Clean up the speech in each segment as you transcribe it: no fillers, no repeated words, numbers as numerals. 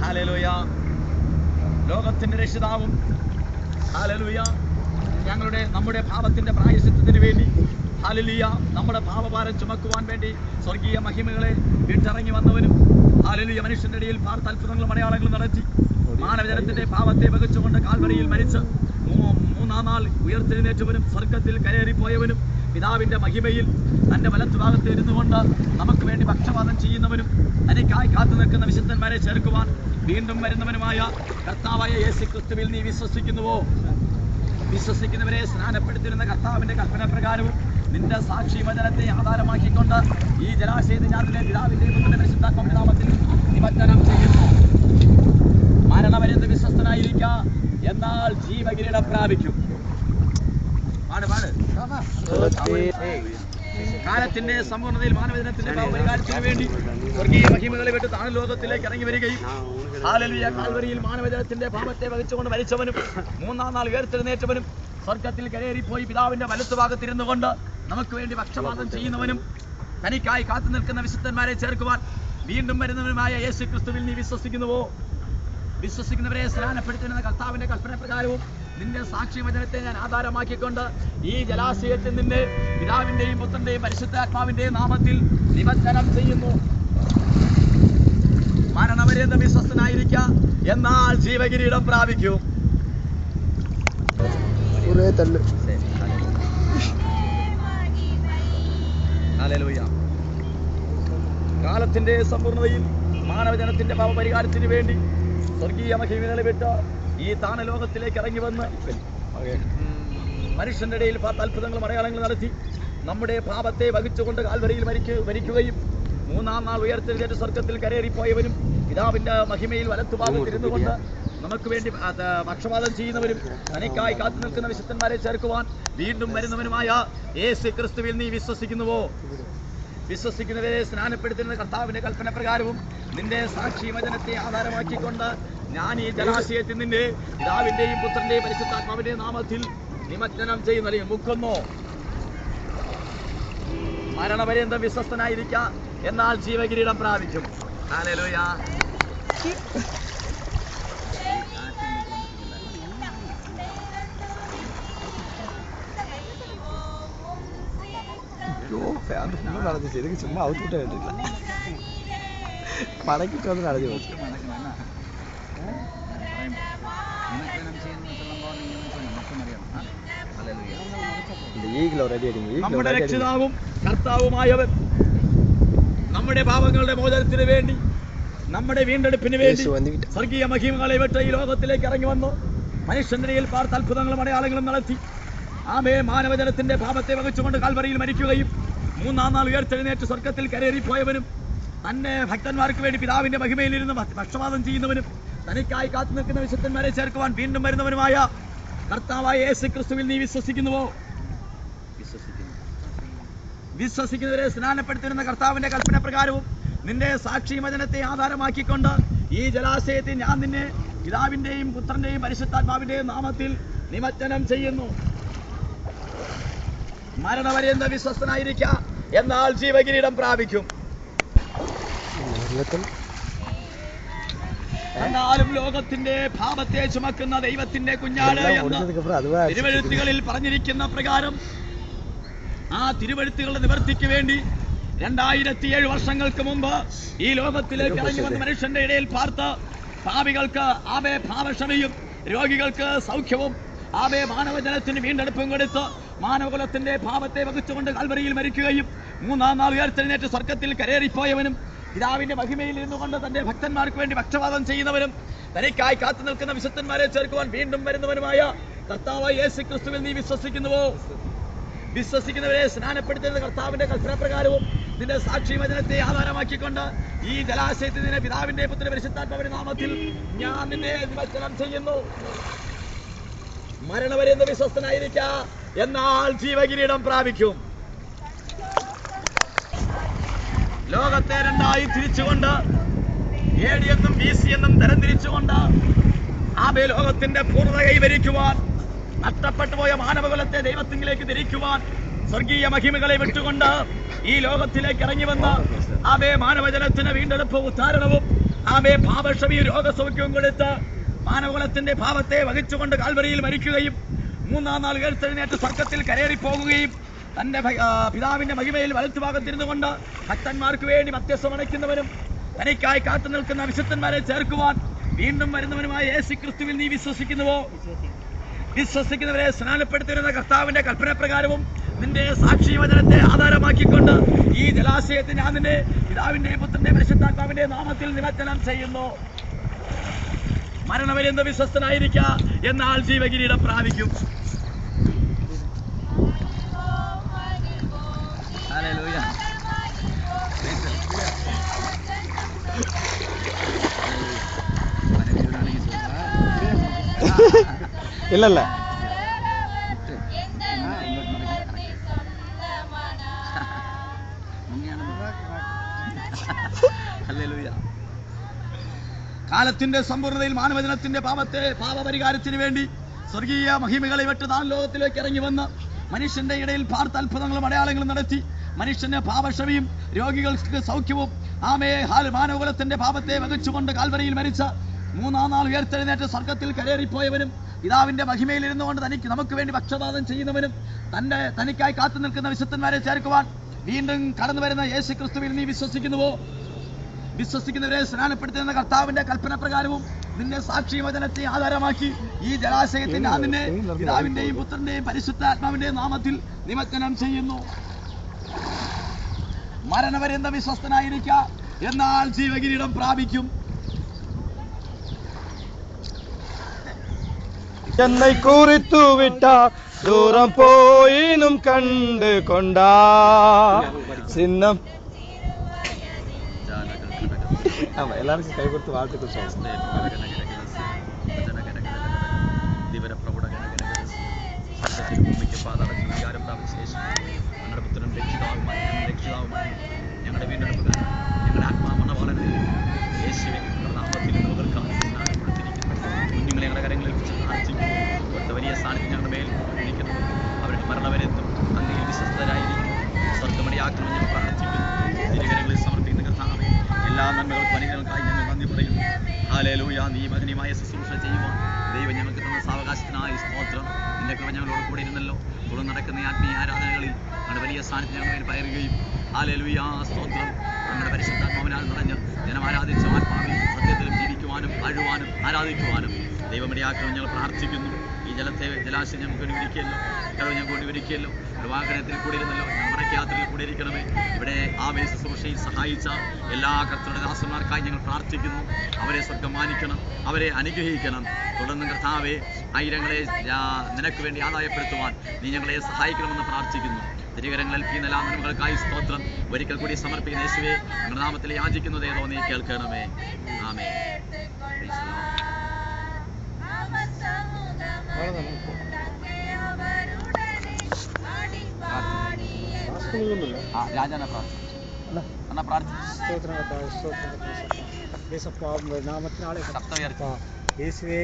Hallelujah. ലോകത്തിന്റെ രക്ഷിതാവും hallelujah നമ്മുടെ പാപത്തിന്റെ പ്രായശ്ചിത്തത്തിന് വേണ്ടി ഹല്ലേലൂയ നമ്മുടെ പാപഭാരം ചുമക്കുവാൻ വേണ്ടി സ്വർഗീയ മഹിമകളെ വിട്ടിറങ്ങി വന്നവനും ഹല്ലേലൂയ മനുഷ്യന്റെ ഇടയിൽ പാർത്ത അത്ഭുതങ്ങളും അടയാളങ്ങളും നടത്തി മാനവജനത്തിന്റെ പാപത്തെ വഹിച്ചുകൊണ്ട് കാൽവരിയിൽ മരിച്ച് മൂന്നാം നാൾ ഉയർത്തെഴുന്നേറ്റവനും സ്വർഗത്തിൽ കയറിപ്പോയവനും പിതാവിന്റെ മഹിമയിൽ തന്റെ വലത്തുഭാഗത്ത് ഇരുന്നുകൊണ്ട് നമുക്ക് വേണ്ടി പക്ഷപാതം ചെയ്യുന്നവനും തനിക്കായി കാത്തു നിൽക്കുന്ന വിശുദ്ധന്മാരെ ചേർക്കുവാൻ വീണ്ടും വരുന്നവനുമായ കർത്താവായ യേശു ക്രിസ്തുവിൽ നീ വിശ്വസിക്കുന്നുവോ? വിശ്വസിക്കുന്നവരെ സ്നാനപ്പെടുത്തിരുന്ന കർത്താവിന്റെ കൽപ്പന പ്രകാരവും നിന്റെ സാക്ഷി വചനത്തെ ആധാരമാക്കിക്കൊണ്ട് ഈ ജലാശയത്തിൽ ഞാൻ നിന്നെ പിതാവിന്റെ പരിശുദ്ധാത്മാവിന്റെ നാമത്തിൽ നിമജ്ജനം ചെയ്യുന്നു. മരണപര്യന്ത വിശ്വസ്തനായിരിക്ക, എന്നാൽ ജീവകിരീടം പ്രാപിക്കും. കാലത്തിന്റെ സമ്പൂർണ്ണതയിൽ മാനവജനത്തിന്റെ പരിഹാരത്തിന് വേണ്ടി സ്വർഗീയ മഹിമകളെ വിട്ട് താഴെ ലോകത്തിലേക്ക് ഇറങ്ങി വരികയും ഹല്ലേലൂയ കാൽവരിയിൽ മാനവജനത്തിന്റെ പാപത്തെ വഹിച്ചുകൊണ്ട് മരിച്ചവനും മൂന്നാം നാൾ ഉയർത്തെഴുന്നേറ്റവനും സ്വർഗത്തിൽ കയറിപ്പോയി പിതാവിന്റെ വലത്തുഭാഗത്തിരുന്നു കൊണ്ട് നമുക്ക് വേണ്ടി പക്ഷപാതം ചെയ്യുന്നവനും തനിക്കായി കാത്തു നിൽക്കുന്ന വിശുദ്ധന്മാരെ ചേർക്കുവാൻ വീണ്ടും വരുന്നവനുമായ യേശു ക്രിസ്തുവിൽ നീ വിശ്വസിക്കുന്നുവോ? വിശ്വസിക്കുന്നവരെ സ്നാനപ്പെടുത്തുന്ന കർത്താവിന്റെ കൽപ്പന പ്രകാരവും നിന്റെ സാക്ഷി വചനത്തെ ഞാൻ ആധാരമാക്കിക്കൊണ്ട് ഈ ജലാശയത്തിൽ നിന്നെ പിതാവിന്റെയും പുത്രന്റെയും പരിശുദ്ധാത്മാവിന്റെയും നാമത്തിൽ നിമജ്ജനം ചെയ്യുന്നു. മരണപര്യന്ത വിശ്വസ്തനായിരിക്ക, എന്നാൽ ജീവകിരീടം പ്രാപിക്കും. ഹല്ലേലൂയ. കാലത്തിന്റെ സമ്പൂർണ്ണതയിൽ മാനവജനത്തിന്റെ പാപപരിഹാരത്തിന് വേണ്ടി സ്വർഗീയ മഹിമകളെ വിട്ട് ഈ താണലോകത്തിലേക്ക് ഇറങ്ങി വന്ന് മനുഷ്യന്റെ ഇടയിൽ അത്ഭുതങ്ങളും അടയാളങ്ങളും നടത്തി നമ്മുടെ പാപത്തെ വഹിച്ചുകൊണ്ട് കാൽവരിയിൽ മരിക്കുകയും മൂന്നാം നാൾ ഉയർത്തെഴുന്നേറ്റ് സ്വർഗത്തിൽ കയറിപ്പോയവനും പിതാവിന്റെ മഹിമയിൽ വലത്തുഭാഗത്തിരുന്നു കൊണ്ട് നമുക്ക് വേണ്ടി പക്ഷപാതം ചെയ്യുന്നവരും തനിക്കായി കാത്തു നിൽക്കുന്ന വിശുദ്ധന്മാരെ ചേർക്കുവാൻ വീണ്ടും വരുന്നവനുമായ യേശു ക്രിസ്തുവിൽ നീ വിശ്വസിക്കുന്നുവോ? വിശ്വസിക്കുന്നവരെ സ്നാനപ്പെടുത്തുന്ന കർത്താവിന്റെ കൽപ്പന പ്രകാരവും നിന്റെ സാക്ഷി വചനത്തെ ആധാരമാക്കിക്കൊണ്ട് ഞാൻ ഈ ജലാശയത്തിൽ നിന്റെ പിതാവിന്റെയും പുത്രന്റെയും പരിശുദ്ധാത്മാവിന്റെയും നാമത്തിൽ നിമജ്ജനം ചെയ്യുന്ന മുക്കുന്നു. മരണപര്യന്തം വിശ്വസ്തനായിരിക്ക, എന്നാൽ ജീവകിരീടം പ്രാപിക്കും. ഹല്ലേലൂയ. ശരിക്കും ചുമ്മാ ഔട്ട്പുട്ട് കേട്ടില്ല, മടക്കിട്ടൊന്നും നടന്നു പോയി. നമ്മുടെ രക്ഷിതാവും കർത്താവുമായവൻ നമ്മുടെ പാപങ്ങളുടെ മോചനത്തിന് വേണ്ടി നമ്മുടെ വീണ്ടെടുപ്പിന് വേണ്ടി സ്വർഗീയ മഹിമകളെ വിട്ട് ഈ ലോകത്തിലേക്ക് ഇറങ്ങി വന്നു മനുഷ്യനിൽ പാർത്ത അത്ഭുതങ്ങളും അടയാളങ്ങളും നടത്തി ആമേ മാനവജനത്തിന്റെ പാപത്തെ വഹിച്ചുകൊണ്ട് കാൽവരിയിൽ മരിക്കുകയും മൂന്നാം നാൾ ഉയർത്തെഴുന്നേറ്റ് സ്വർഗത്തിൽ കയറിപ്പോയവനും തന്നെ ഭക്തന്മാർക്ക് വേണ്ടി പിതാവിന്റെ മഹിമയിൽ ഇരുന്ന് പക്ഷപാതം ചെയ്യുന്നവനും തനിക്കായി കാത്തു നിൽക്കുന്ന വിശുദ്ധന്മാരെ ചേർക്കുവാൻ വീണ്ടും വരുന്നവനുമായ കർത്താവായ യേശു ക്രിസ്തുവിൽ നീ വിശ്വസിക്കുന്നുവോ? വിശ്വസിക്കുന്നവരെ സ്നാനപ്പെടുത്തുന്ന കർത്താവിന്റെ കൽപ്പന പ്രകാരവും നിന്റെ സാക്ഷി വചനത്തെ ആധാരമാക്കിക്കൊണ്ട് ഈ ജലാശയത്തിൽ ഞാൻ നിന്നെ പിതാവിന്റെയും പുത്രന്റെയും പരിശുദ്ധാത്മാവിന്റെയും നാമത്തിൽ നിമജ്ജനം ചെയ്യുന്നു. മരണപര്യന്ത വിശ്വസ്തനായിരിക്ക, എന്നാൽ ജീവകിരീടം പ്രാപിക്കും. എന്നാലും ലോകത്തിന്റെ പാപത്തെ ചുമക്കുന്ന ദൈവത്തിന്റെ കുഞ്ഞാട് എന്ന് തിരുവെഴുത്തുകളിൽ പറഞ്ഞിരിക്കുന്ന പ്രകാരം ആ തിരുവെഴുത്തുകളുടെ നിവർത്തിക്ക് വേണ്ടി 2007 വർഷങ്ങൾക്ക് മുമ്പ് ഈ ലോകത്തിലേക്ക് ഇറങ്ങി വന്ന മനുഷ്യന്റെ ഇടയിൽ പാർത്ത് പാപികൾക്ക് ആബേ പാപക്ഷമയും രോഗികൾക്ക് സൗഖ്യവും ആബേ മാനവജനത്തിന് വീണ്ടെടുപ്പും കൊടുത്ത് മാനവകുലത്തിന്റെ പാപത്തെ വഹിച്ചുകൊണ്ട് കാൽവരിയിൽ മരിക്കുകയും മൂന്നാം നാൾ ഉയർത്തെഴുന്നേറ്റ് സ്വർഗത്തിൽ കയറിപ്പോയവനും പിതാവിന്റെ മഹിമയിൽ ഇരുന്നുകൊണ്ട് തന്റെ ഭക്തന്മാർക്ക് വേണ്ടി പക്ഷപാതം ചെയ്യുന്നവരും തനിക്കായി കാത്തു നിൽക്കുന്ന വിശുദ്ധന്മാരെ ചേർക്കുവാൻ വീണ്ടും വരുന്നവനുമായ കർത്താവായ യേശു ക്രിസ്തുവിൽ നീ വിശ്വസിക്കുന്നുവോ? വിശ്വസിക്കുന്നവരെ സ്നാനപ്പെടുത്തുന്ന കർത്താവിന്റെ കൽപ്പന പ്രകാരവും നിന്റെ സാക്ഷി വചനത്തെ ആധാരമാക്കിക്കൊണ്ട് ഈ ജലാശയത്തിൽ നിന്നെ പിതാവിന്റെ പുത്ര പരിശുദ്ധാത്മാവിന്റെ നാമത്തിൽ ഞാൻ നിന്നെ നിമജ്ജനം ചെയ്യുന്നു. മരണപര്യന്ത വിശ്വസ്തനായിരിക്ക, എന്നാൽ ജീവകിരീടം പ്രാപിക്കും. ലോകത്തെ രണ്ടായി തിരിച്ചുകൊണ്ട് AD എന്നും BC എന്നും തരംതിരിച്ചുകൊണ്ട് ആബേ ലോകത്തിന്റെ പൂർണ്ണത കൈവരിക്കുവാൻ നഷ്ടപ്പെട്ടു പോയ മാനവകുലത്തെ ദൈവത്തിലേക്ക് തിരിക്കുവാൻ സ്വർഗീയ മഹിമകളെ വിട്ടുകൊണ്ട് ഈ ലോകത്തിലേക്ക് ഇറങ്ങി വന്ന ആമേ മാനവജനത്തിന് വീണ്ടെടുപ്പ് ഉദ്ധാരണവും ആമേ പാപക്ഷമയും രോഗസൗഖ്യവും കൊടുത്ത് മാനവകുലത്തിന്റെ പാപത്തെ വഹിച്ചുകൊണ്ട് കാൽവരിയിൽ മരിക്കുകയും മൂന്നാം നാൾ ഉയർത്തെഴുന്നേറ്റ് സ്വർഗ്ഗത്തിൽ കരേറിപ്പോകുകയും തന്റെ പിതാവിന്റെ മഹിമയിൽ വലത്തുഭാഗത്തിരുന്നുകൊണ്ട് ഭക്തന്മാർക്ക് വേണ്ടി മധ്യസ്ഥം അണയ്ക്കുന്നവരും തനിക്കായി കാത്തു നിൽക്കുന്ന വിശുദ്ധന്മാരെ ചേർക്കുവാൻ വീണ്ടും വരുന്നവനുമായ യേശുക്രിസ്തുവിൽ നീ വിശ്വസിക്കുന്നുവോ? വിശ്വസിക്കുന്നവരെ സ്നാനപ്പെടുത്തിയിരുന്ന കർത്താവിന്റെ കൽപ്പന പ്രകാരവും നിന്റെ സാക്ഷി വചനത്തെ ആധാരമാക്കിക്കൊണ്ട് ഈ ജലാശയത്തെ ഞാൻ നിന്റെ പിതാവിന്റെ പുത്രന്റെ പരിശുദ്ധാത്മാവിന്റെ നാമത്തിൽ നിമജ്ജനം ചെയ്യുന്നു. മരണവരെന്ത് വിശ്വസ്തനായിരിക്ക, എന്നാൽ ജീവകിരീടം പ്രാപിക്കും. ഇല്ലല്ല കാലത്തിന്റെ സമ്പൂർണ്ണതയിൽ മാനവജനത്തിന്റെ പാപപരിഹാരത്തിന് വേണ്ടി സ്വർഗീയ മഹിമകളെ വിട്ട് നാം ലോകത്തിലേക്ക് ഇറങ്ങി വന്ന് മനുഷ്യന്റെ ഇടയിൽ പാർത്ത അത്ഭുതങ്ങളും അടയാളങ്ങളും നടത്തി മനുഷ്യന്റെ പാപക്ഷമയും രോഗികൾക്ക് സൗഖ്യവും ആമേ മാനവകുലത്തിന്റെ പാപത്തെ വഹിച്ചുകൊണ്ട് കാൽവരിയിൽ മരിച്ച മൂന്നാം നാൾ ഉയർത്തെഴുന്നേറ്റ് സ്വർഗ്ഗത്തിൽ കരേറിപ്പോയവനും പിതാവിന്റെ മഹിമയിൽ ഇരുന്നുകൊണ്ട് നമുക്ക് വേണ്ടി പക്ഷപാതം ചെയ്യുന്നവനും തനിക്കായി കാത്തു നിൽക്കുന്ന വിശുദ്ധന്മാരെ ചേർക്കുവാൻ വീണ്ടും കടന്നു വരുന്ന യേശുക്രിസ്തുവിൽ നീ വിശ്വസിക്കുന്നുവോ? വിശ്വസിക്കുന്നവരെ സ്നാനപ്പെടുത്തുന്ന കർത്താവിന്റെ കൽപ്പന പ്രകാരവും നിന്റെ സാക്ഷി വചനത്തെ ആധാരമാക്കി ഈ ജലാശയത്തിന്റെ അതിനെ പിതാവിന്റെയും പുത്രന്റെയും പരിശുദ്ധാത്മാവിന്റെയും നാമത്തിൽ നിമജ്ജനം ചെയ്യുന്നു. മരണപര്യന്തം വിശ്വസ്തനായിരിക്ക, എന്നാൽ ജീവകിരീടം പ്രാപിക്കും. என்னை குறித்து விட்டார் தூரம் போயினும் கண்டு கொண்டார் சின்னம். ஆமா, எல்லாருக்கும் கை கொடுத்து வாழ்த்துக்கள் சொல்லுங்க. ഞങ്ങളുടെ വീണ്ടെടുപ്പുകൾ ഞങ്ങളുടെ ആത്മാമണവാളനെ യേശുവിൻ നാമത്തിൽ കുഞ്ഞുങ്ങളെ ഞങ്ങളുടെ കരങ്ങളിൽ പ്രാർത്ഥിക്കുന്നു. വലിയ സ്ഥാനത്ത് ഞങ്ങളുടെ മേൽ ഇരിക്കുന്നു. അവരുടെ മരണവരെത്തും അങ്ങയിൽ വിശ്വസ്തരായിരിക്കും. സ്വർഗ്ഗമണിയാക്കണം ഞങ്ങൾ പ്രാർത്ഥിക്കുന്നു. തിരുകരങ്ങളിൽ സമർപ്പിക്കുന്ന കർത്താവേ, എല്ലാ നന്മകൾക്കും അനുഗ്രഹങ്ങൾക്കായി ഞങ്ങൾ നന്ദി പറയുന്നു. ഹല്ലേലൂയ. നീ മഹനീയമായ ശുശ്രൂഷ ചെയ്യുവാൻ ദൈവം ഞങ്ങൾക്ക് തന്ന സാവകാശത്തിനായി സ്തോത്രം. നിന്റെ കൃപ ഞങ്ങളോട് കൂടെ ഇരുന്നല്ലോ. തുടർന്ന് നടക്കുന്ന ആത്മീയ ആരാധനകളിൽ ഞങ്ങളുടെ വലിയ സ്ഥാനത്ത് ഞങ്ങളുടെ മേൽ പയറുകയും ഹല്ലേലൂയ സ്തോത്രം നമ്മുടെ പരിശുദ്ധാത്മാവിനാൽ നിറഞ്ഞ് ജനം ആരാധിച്ച ആത്മാവിൽ സത്യത്തിലും ജീവിക്കുവാനും വാഴുവാനും ആരാധിക്കുവാനും ദൈവമിടയാക്കണം ഞങ്ങൾ പ്രാർത്ഥിക്കുന്നു. ഈ ജലാശയം ഞങ്ങൾക്ക് വേണ്ടി ഒരുക്കിയല്ലോ, കഴിവ് ഞങ്ങൾക്ക് വേണ്ടി ഒരുക്കിയല്ലോ. ഒരു വാഹനത്തിൽ കൂടി ഇരുന്നല്ലോ, നമ്മുടെ യാത്രയിൽ കൂടി ഇരിക്കണമേ. ഇവിടെ ആമേ ശുശ്രൂഷയിൽ സഹായിച്ച എല്ലാ കർത്തരുടെ ദാസന്മാർക്കായി ഞങ്ങൾ പ്രാർത്ഥിക്കുന്നു. അവരെ സ്വർഗ്ഗം മാനിക്കണം, അവരെ അനുഗ്രഹിക്കണം. തുടർന്ന് കർത്താവേ, ആയിരങ്ങളെ നിനക്ക് വേണ്ടി ആദായപ്പെടുത്തുവാൻ നീ ഞങ്ങളെ സഹായിക്കണമെന്ന് പ്രാർത്ഥിക്കുന്നു. തിരുകരങ്ങളിൽ ഈ എല്ലാ നന്മകൾക്കായി സ്തോത്രം. ഒരിക്കൽ കൂടി സമർപ്പിക്കുന്ന യേശുവേ, ഞങ്ങളുടെ നാമത്തിൽ യാചിക്കുന്നതേതോ നീ കേൾക്കണമേ. ആമേൻ. രാജാനെ இயேசுவே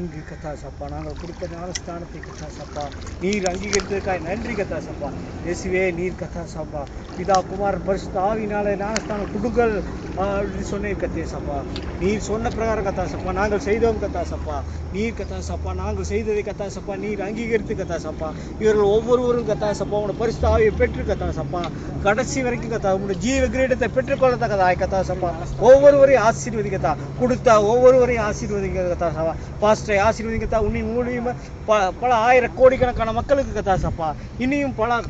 இங்கு கத்தாசப்பா நாங்கள் கொடுத்த ஞானஸ்தானத்தை கத்தாசப்பா நீர் அங்கீகரித்ததுக்காக நன்றி கத்தாசப்பா. இயேசுவே நீர் கத்தாசப்பா பிதா குமாரன் பரிசுத்த ஆவியினாலே ஞானஸ்தானம் கொடுங்கள் அப்படின்னு சொன்னீர் கத்தேசப்பா. நீர் சொன்ன பிரகாரம் கத்தாசப்பா நாங்கள் செய்தோம் கத்தாசப்பா. நீர் கத்தாசப்பா நாங்கள் செய்ததை கத்தாசப்பா நீர் அங்கீகரித்து கத்தாசப்பா. இவர்கள் ஒவ்வொருவரும் கத்தாசப்பா உங்களோட பரிசுத்த ஆவியை பெற்று கத்தாசப்பா கடைசி வரைக்கும் கத்தா உங்களோட ஜீவ கிரீடத்தை பெற்றுக்கொள்ளத்தக்கதாய் கத்தாசப்பா. ஒவ்வொருவரையும் ஆசீர்வதிக்கத்தா கொடுத்தா ஒவ்வொருவரையும் ஆசீர்வதிக்க கத்தாசப்பா. பாஸ்டரை ஆசீர்வதிக்கத்தா. உன்னின் மூலியமா பல ஆயிரம் கோடிக்கணக்கான மக்களுக்கு கத்தாசப்பா இனியும் பல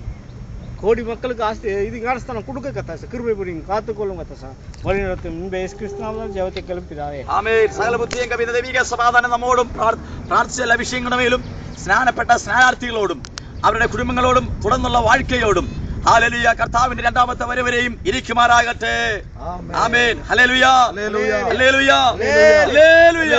கோடி மக்களுக்கு இது ஞானஸ்தானம் கொடுக்க கத்தாசா. கிருபை புரியும் காத்துக்கொள்ளும் கத்தாசா. வழிநடத்தும் முன்பே இயேசு கிறிஸ்துவின் ஜெபத்தை കേൾപ്പിതാവേ. ആമേൻ. സകല ബുദ്ധിയും കവിത ദൈവിക സമാധാനം നമ്മോടും പ്രാർത്ഥിച്ച എല്ലാ വിഷയങ്ങളുടെ മേലും സ്നാനപ്പെട്ട സ്നാനാർത്ഥികളോടും അവരുടെ കുടുംബങ്ങളോടും തുടർന്നുള്ള வாழ்க்கைയോടും ഹല്ലേലൂയ കർത്താവിന്റെ രണ്ടാമത്തെ വരവരെയും ഇരിക്കുമാറാകട്ടെ. ആമേൻ. ഹല്ലേലൂയ. ഹല്ലേലൂയ. ഹല്ലേലൂയ. ഹല്ലേലൂയ.